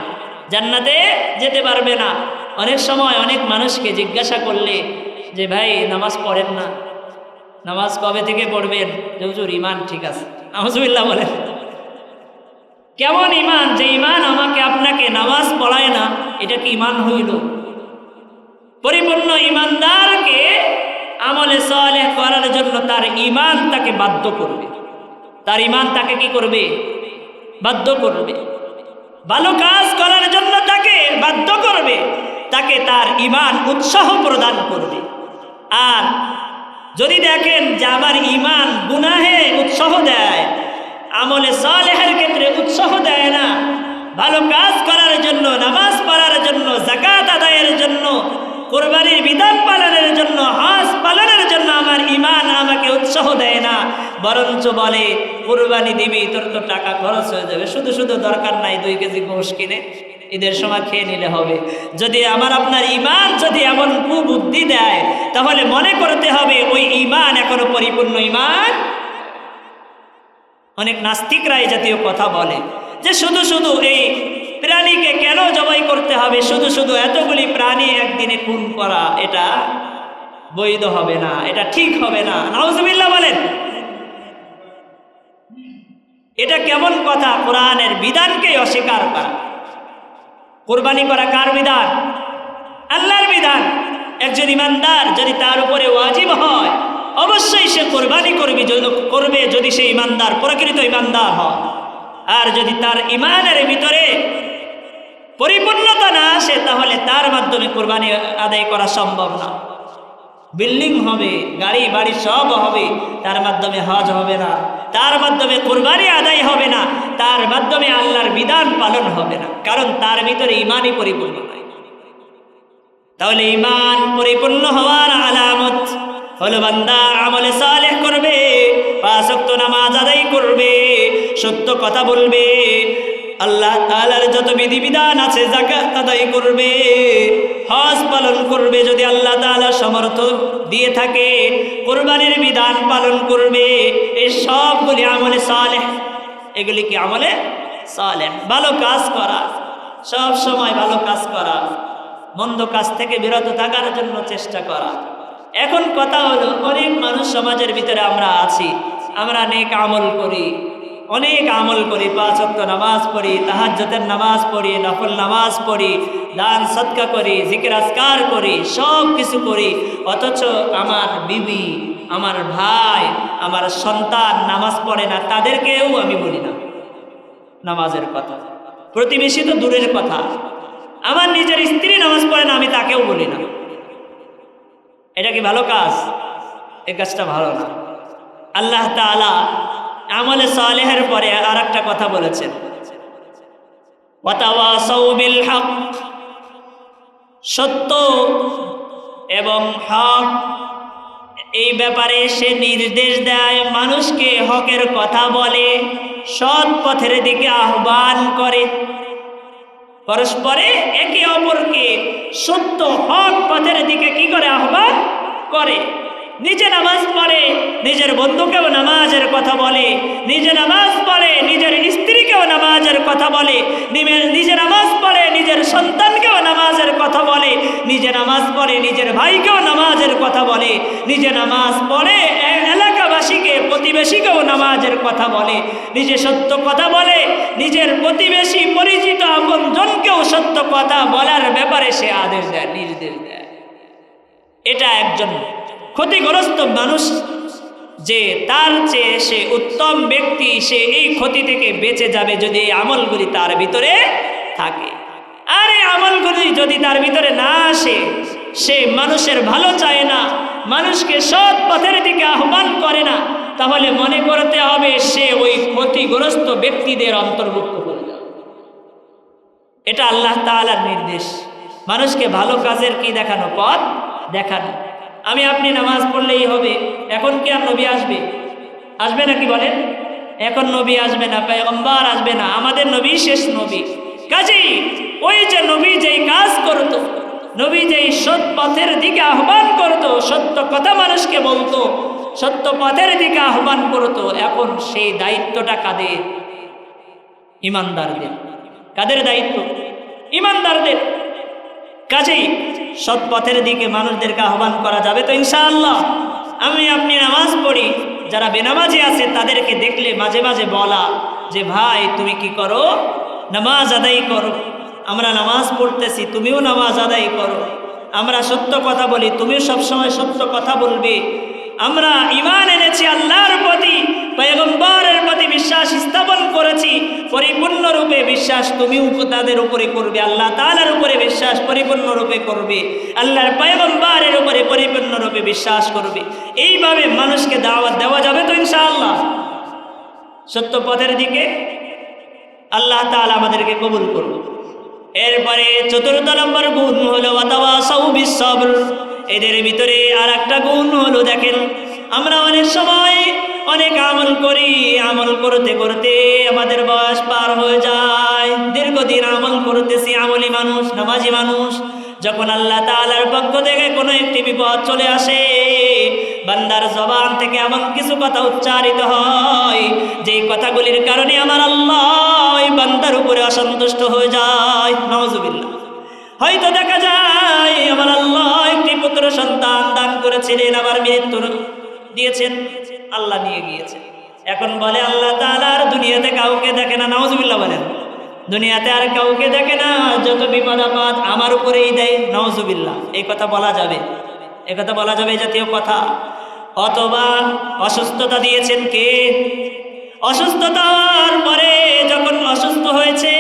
জান্নাতে যেতে পারবে না। অনেক সময় অনেক মানুষকে জিজ্ঞাসা করলে যে ভাই নামাজ পড়েন না, নামাজ কবে থেকে পড়বেন? যে হুজুর ঈমান ঠিক আছে। আউযুবিল্লাহ বলেন। কেমন ঈমান? যে ঈমান আমাকে আপনাকে নামাজ পড়ায় না, এটা কি ঈমান হইল? পরিপূর্ণ ঈমানদারকে আমলে সালেহ করার জন্য তার ঈমান তাকে বাধ্য করবে, তার ঈমান তাকে কি করবে? বাধ্য করবে। ভালো কাজ করার জন্য তাকে বাধ্য করবে, তাকে তার ঈমান উৎসাহ প্রদান করবে। আর যদি দেখেন যে আমার ঈমান গুনাহে উৎসাহ দেয়, আমলে সালেহের ক্ষেত্রে উৎসাহ দেয় না, ভালো কাজ করার জন্য, নামাজ পড়ার জন্য, যাকাত আদায়ের জন্য, কুরবানির বিধান পালনের জন্য, হজ পালনের জন্য আমার ঈমান আমাকে উৎসাহ দেয় না, বরঞ্চ বলে কুরবানি দিবি, তোর তো টাকা খরচ হয়ে যাবে, শুধু শুধু দরকার নাই 2 কেজি গোশ কিনে ঈদের সময় খেয়ে নিলে হবে। যদি আমার আপনার ঈমান যদি এমন কুবুদ্ধি দেয়, তাহলে মনে করতে হবে ওই ঈমান এখনো পরিপূর্ণ ঈমান অনেক নাস্তিকরা এই জাতীয় কথা বলে যে শুধু শুধু এই প্রাণীকে কেন জবাই করতে হবে, শুধু শুধু এতগুলি প্রাণী একদিনে খুন করা এটা বৈধ হবে না, এটা ঠিক হবে না। নাউজুবিল্লাহ বলেন। এটা কেমন কথা? কোরআনের বিধানকে অস্বীকার করা। কুরবানি করা কার বিধান? আল্লাহর বিধান। একজন ইমানদার যদি তার উপরে ওয়াজিব হয় অবশ্যই সে কোরবানি করবে যদি সে ইমানদার, প্রকৃত ইমানদার হয়। আর যদি তার ইমানের ভিতরে পরিপূর্ণতা না আসে তাহলে তার মাধ্যমে কোরবানি আদায় করা সম্ভব না। বিল্ডিং হবে, গাড়ি বাড়ি সব হবে, তার মাধ্যমে হজ হবে না, তার মাধ্যমে কোরবানি আদায় হবে না, তার মাধ্যমে আল্লাহর বিধান পালন হবে না, কারণ তার ভিতরে ইমানই পরিপূর্ণ নাই। তাহলে ইমান পরিপূর্ণ হওয়ার আলামত হলো বান্দা আমলে সালেহ করবে, 5 ওয়াক্ত নামাজ আদায় করবে, সত্য কথা বলবে, আল্লাহ তাআলার যত বিধিবিধান আছে যাকাত আদায় করবে, হজ পালন করবে যদি আল্লাহ তাআলা সমর্থ দিয়ে থাকে, কুরবানির বিধান পালন করবে। এই সবগুলি আমলে সালেহ। এগুলি কি আমলে সালেহ? ভালো কাজ করা, সব সময় ভালো কাজ করা, মন্দ কাজ থেকে বিরত থাকার জন্য চেষ্টা করা। এখন কথা হলো, অনেক মানুষ সমাজের ভিতরে আমরা আছি, আমরা নেক আমল করি, অনেক আমল করি, 5 ওয়াক্ত নামাজ পড়ি, তাহাজ্জুদের নামাজ পড়ি, নফল নামাজ পড়ি, দান সদকা করি, জিকির আজকার করি, সব কিছু করি, অথচ আমার বিবি, আমার ভাই, আমার সন্তান নামাজ পড়ে না, তাদেরকেও আমি বলি না নামাজের কথা। প্রতিবেশী তো দূরের কথা, আমার নিজের স্ত্রী নামাজ পড়ে না, আমি তাকেও বলি না। এটা কি ভালো কাজ? এই কাজটা ভালো না। আল্লাহ তাআলা আমলে সালেহের পরে আর একটা কথা বলেছেন, ওয়াতাওয়াসাউ বিল হক, সত্য এবং হক, এই ব্যাপারে সে নির্দেশ দেয়, মানুষকে হকের কথা বলে, সৎ পথের দিকে আহ্বান করে, পরস্পরে একে অপরকে সত্য হক পথের দিকে কি করে? আহ্বান করে। নিজে নামাজ পড়ে, নিজের বন্ধুকেও নামাজের কথা বলে, নিজে নামাজ পড়ে, নিজের স্ত্রীকেও নামাজের কথা বলে, নিজে নামাজ পড়ে, নিজের সন্তানকেও নামাজের কথা বলে, নিজে নামাজ পড়ে, নিজের ভাইকেও নামাজের কথা বলে, নিজে নামাজ পড়ে, এলাকাবাসীকে, প্রতিবেশীকেও নামাজের কথা বলে, নিজে সত্য কথা বলে, নিজের প্রতিবেশী, পরিচিত, আপনজনকেও সত্য কথা বলার ব্যাপারে সে আদেশ দেয়, নির্দেশ দেয়। এটা একজন ক্ষতিগ্রস্ত মানুষ যে তার চেয়ে সে উত্তম ব্যক্তি, সে এই ক্ষতি থেকে বেঁচে যাবে যদি এই আমলগুলি তার ভিতরে থাকে। আর এই আমলগুলি যদি তার ভিতরে না আসে, সে মানুষের ভালো চায় না, মানুষকে সৎ পথের দিকে আহ্বান করে না, তাহলে মনে করতে হবে সে ওই ক্ষতিগ্রস্ত ব্যক্তিদের অন্তর্ভুক্ত করে যাবে। এটা আল্লাহ তাআলার নির্দেশ, মানুষকে ভালো কাজের কি দেখানো? পথ দেখানো। আমি আপনি নামাজ পড়লেই হবে, এখন কি আর নবী আসবে? আসবে নাকি বলেন? এখন নবী আসবে না, পয়গম্বর আসবে না, আমাদের নবী শেষ নবী। কাজেই ওই যে নবী যেই কাজ করত, নবী যেই সৎ পথের দিকে আহ্বান করত, সত্য কথা মানুষকে বলতো, সত্য পথের দিকে আহ্বান করত, এখন সেই দায়িত্বটা কাদের? ইমানদারদের। কাদের দায়িত্ব? ইমানদারদের। কাজেই সৎ পথের দিকে মানুষদেরকে আহ্বান করা যাবে তো ইনশাআল্লাহ। আমি আপনি নামাজ পড়ি, যারা বেনামাজি আছে তাদেরকে দেখলে মাঝে মাঝে বলা যে ভাই তুমি কি করো? নামাজ আদায় করো। আমরা নামাজ পড়তেছি, তুমিও নামাজ আদায় করো। আমরা সত্য কথা বলি, তুমিও সবসময় সত্য কথা বলবে। আমরা ঈমান এনেছি আল্লাহর প্রতি, পয়গম্বরের প্রতি বিশ্বাস স্থাপন করেছি, পরিপূর্ণরূপে বিশ্বাস তুমিও তাদের উপরে করবে, আল্লাহ তাআলার উপরে বিশ্বাস পরিপূর্ণরূপে করবে, আল্লাহর পয়গম্বরের উপরে পরিপূর্ণরূপে বিশ্বাস করবে। এইভাবে মানুষকে দাওয়াত দেওয়া যাবে তো ইনশাআল্লাহ সত্য পথের দিকে। আল্লাহ তাআলা আমাদেরকে কবুল করুন। এরপরে 4 নম্বর গুণ হলো ওয়াতাওয়াসাউ বিস সবর। এদের ভিতরে আর একটা গুণ হলো, দেখেন আমরা অনেক সময় অনেক আমল করি, আমল করতে করতে আমাদের বয়স পার হয়ে যায়, দীর্ঘদিন আমল করতেছি, আমলি মানুষ, নামাজি মানুষ, যখন আল্লাহ তাআলার পক্ষ থেকে কোনো একটি বিপদ চলে আসে, বান্দার জবান থেকে এমন কিছু কথা উচ্চারিত হয় যেই কথাগুলির কারণে আমার আল্লাহ ওই বান্দার উপরে অসন্তুষ্ট হয়ে যায়। নাউজুবিল্লাহ। হয়তো দেখা যায় আমার আল্লাহ একটি পুত্র সন্তান দান করেছিলেন, আবার মৃত্যু দিয়েছেন, আল্লাহ নিয়ে গিয়েছেন। এখন বলে আল্লাহ তাআলা আর দুনিয়াতে কাউকে দেখে না। নাউজুবিল্লাহ বলেন। দুনিয়াতে আর কাউকে দেখে না, যত বিপদ আপদ আমার উপরেই দেয়। নাউজুবিল্লাহ। এই কথা বলা যাবে? এই কথা বলা যাবে? এই জাতীয় কথা। অথবা অসুস্থতা দিয়েছেন কে? অসুস্থতার পরে যখন অসুস্থ হয়েছে,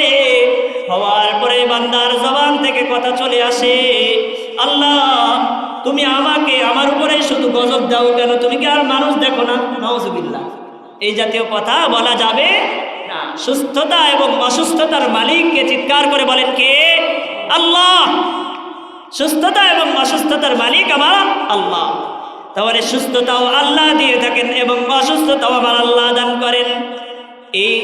হওয়ার পরে বান্দার জবান থেকে কথা চলে আসে, আল্লাহ তুমি আমাকে আমার উপরে শুধু গজব দাও কেন, তুমি কি আর মানুষ দেখো না? নাউজুবিল্লাহ। এই জাতীয় কথা বলা যাবে না। সুস্থতা এবং অসুস্থতার মালিককে চিৎকার করে বলেন কে? আল্লাহ। সুস্থতা এবং অসুস্থতার মালিক আমার আল্লাহ। তাহলে সুস্থতাও আল্লাহ দিয়ে থাকেন এবং অসুস্থতাও আমার আল্লাহ দান করেন। এই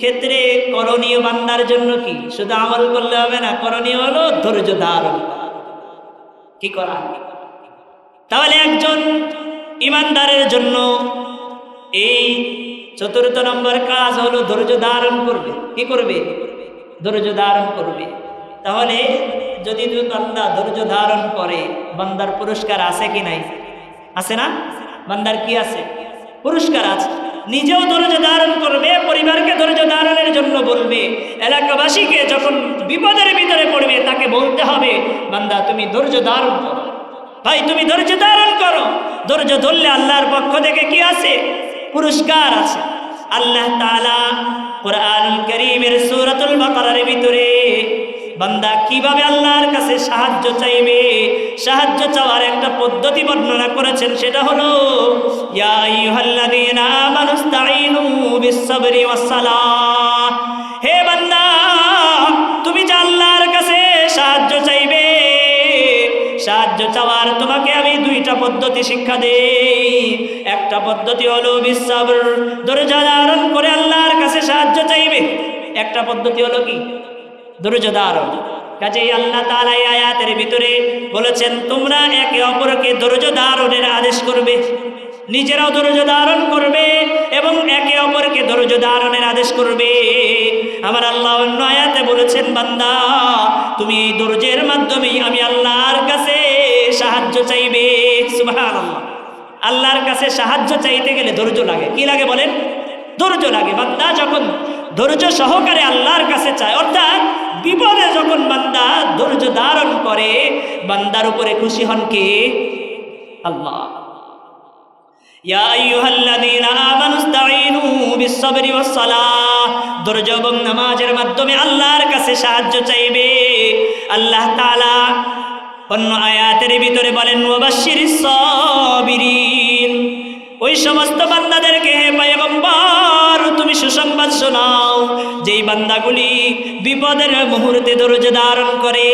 ক্ষেত্রে করণীয় বান্দার জন্য কি? শুধু আমল করলে হবে না, করণীয় হলো ধৈর্য ধারণ করা। কি করা? তাহলে একজন ইমানদারের জন্য এই চতুর্থ নম্বর কাজ হলো ধৈর্য ধারণ করবে। কি করবে? ধৈর্য ধারণ করবে। তাহলে যদি বান্দা ধৈর্য ধারণ করে, বান্দার পুরস্কার আছে কি নাই? আছে না? বান্দার কি আছে? পুরস্কার আছে। নিজেও ধৈর্য ধারণ করবে, পরিবারকে ধৈর্য ধারণের জন্য বলবে, এলাকাবাসীকে যখন বিপদের ভিতরে পড়বে তাকে বলতে হবে, বান্দা তুমি ধৈর্য ধারণ করো, ভাই তুমি ধৈর্য ধারণ করো। ধৈর্য ধরলে আল্লাহর পক্ষ থেকে কি আছে? পুরস্কার আছে। আল্লাহ তাআলা কুরআনুল কারীমের সূরাতুল বাকারার ভিতরে বান্দা কিভাবে আল্লাহর কাছে সাহায্য চাইবে, সাহায্য চাওয়ার একটা পদ্ধতি বর্ণনা করেছেন। সেটা হলো ইয়া আইয়ুহাল্লাযীনা আমানুস্তাঈনু বিস-সাবরি ওয়াস-সালাহ। হে বান্দা, তুমি যে আল্লাহর কাছে সাহায্য চাইবে, সাহায্য চাওয়ার তোমাকে আমি দুইটা পদ্ধতি শিক্ষা দেই। একটা পদ্ধতি হলো বিস-সাবর, ধৈর্য ধারণ করে আল্লাহর কাছে সাহায্য চাইবে। একটা পদ্ধতি হলো কি? ধৈর্য ধারণ। কাজেই আল্লাহ তাআলা এই আয়াতের ভিতরে বলেছেন তোমরা একে অপরকে ধৈর্য ধারণের আদেশ করবে, নিজেরাও ধৈর্য ধারণ করবে এবং একে অপরকে ধৈর্য ধারণের আদেশ করবে। আমার আল্লাহ অন্য আয়াতে বলেছেন বান্দা তুমি এই ধৈর্যের মাধ্যমেই আমি আল্লাহর কাছে সাহায্য চাইবে। সুবহানাল্লাহ। আল্লাহর কাছে সাহায্য চাইতে গেলে ধৈর্য লাগে। কি লাগে বলেন? ধৈর্য লাগে। বান্দা যখন ধৈর্য সহকারে আল্লাহর কাছে চায়, অর্থাৎ বিপদে যখন বান্দা ধৈর্য ধারণ করে, বান্দার উপরে খুশি হন কে? আল্লাহ। ইয়া আইয়ুহাল্লাযীনা আমানুস্তাঈনু বিস-সাবরি ওয়াস-সালাহ। ধৈর্য এবং নামাজের মাধ্যমে আল্লাহর কাছে সাহায্য চাইবে। আল্লাহ তাআলা অন্য আয়াতের ভিতরে বলেন ওয়াবাশশিরিস সাবিরিন। ওই সমস্ত বান্দাদেরকে হে পয়গম্বর তুমি সুসংবাদ শোনাও যেই বান্দাগুলি বিপদের মুহূর্তে ধৈর্য ধারণ করে।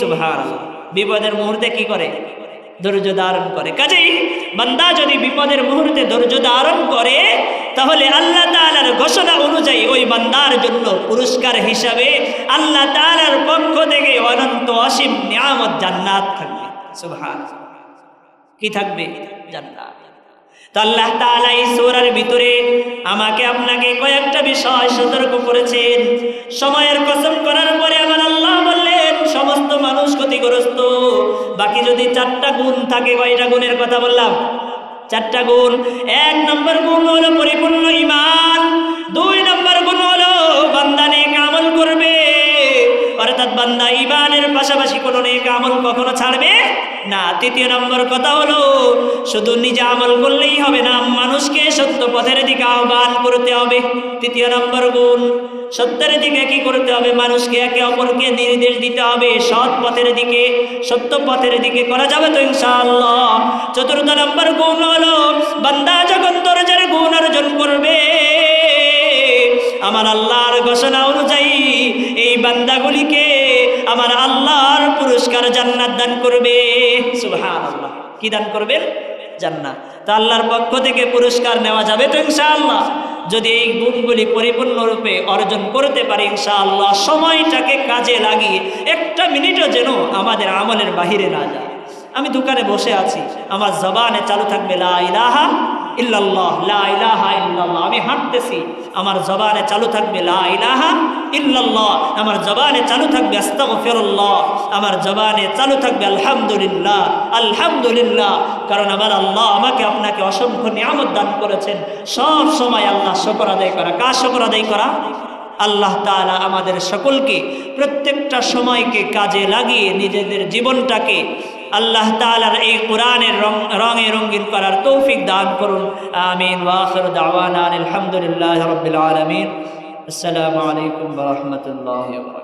সুবহানাল্লাহ। বিপদের মুহূর্তে কি করে? ধৈর্য ধারণ করে। কাজেই বান্দা যদি বিপদের মুহূর্তে ধৈর্য ধারণ করে, তাহলে আল্লাহ তাআলার ঘোষণা অনুযায়ী ওই বান্দার জন্য পুরস্কার হিসাবে আল্লাহ তাআলার পক্ষ থেকে অনন্ত অসীম নিয়ামত জান্নাত থাকবে। সুবহানাল্লাহ। কি থাকবে? জান্নাত। তো আল্লাহ তাআলা এই সূরার ভিতরে আমাকে আপনাকে কয়েকটা বিষয় সতর্ক করেছেন। সময়ের কসম করার পরে আমার আল্লাহ বললেন সমস্ত মানুষ ক্ষতিগ্রস্ত। বাকি যদি 4টা গুণ থাকে, কয়টা গুণের কথা বললাম? 4টা গুণ। 1 নম্বর গুণ হলো পরিপূর্ণ ঈমান। 2 নম্বর গুণ হলো বান্দা নেক আমল করবে, অর্থাৎ বান্দা ঈমানের পাশাপাশি কোনো নেক আমল কখনো ছাড়বে না। 3 নম্বর কথা হলো শুধু নিজে আমল করলেই হবে না, মানুষকে সত্য পথের দিকে আহ্বান করতে হবে। 3 নম্বর গুণ, সত্যের দিকে কি করতে হবে? মানুষকে একে অপরকে নির্দেশ দিতে হবে সৎ পথের দিকে, সত্য পথের দিকে। করা যাবে তো ইনশাআল্লাহ। 4 নম্বর গুণ হলো বান্দা যখন ধৈর্যের গুণ অর্জন করবে, আমার আল্লাহর ঘোষণা অনুযায়ী এই বান্দাগুলিকে আমার আল্লাহর পুরস্কার জান্নাত দান করবে। সুবহানাল্লাহ। কি দান করবেন? জান্নাত। তো আল্লাহর পক্ষ থেকে পুরস্কার নেওয়া যাবে তো ইনশাআল্লাহ। যদি এই গুণগুলি পরিপূর্ণরূপে অর্জন করতে পারি ইনশাআল্লাহ, সময়টাকে কাজে লাগিয়ে একটা মিনিটও যেন আমাদের আমলের বাহিরে না যায়। আমি দোকানে বসে আছি, আমার জবানে চালু থাকবে লা ইলাহা ইল্লাল্লাহ, লা ইলাহা ইল্লাল্লাহ। আমি হাঁটতেছি, আমার জবানে চালু থাকবে লা ইলাহা ইল্লাল্লাহ, আমার জবানে চালু থাকবে আস্তাগফিরুল্লাহ, আমার জবানে চালু থাকবে আলহামদুলিল্লাহ আলহামদুলিল্লাহ। কারণ আমার আল্লাহ আমাকে আপনাকে অসংখ্য নিয়ামত দান করেছেন। সব সময় আল্লাহ শুকর আদায় করা। কার শুকর আদায় করা? আল্লাহ তাআলা আমাদের সকলকে প্রত্যেকটা সময়কে কাজে লাগিয়ে নিজেদের জীবনটাকে আল্লাহ তাআলার এই কোরআনের রঙে রঙিন করার তৌফিক দান করুন। আমিন। ওয়া আখিরু দাওয়ানা আলহামদুলিল্লাহি রাব্বিল আলামিন। আসসালামু আলাইকুম ওয়া রাহমাতুল্লাহি ওয়া বারাকাতুহু।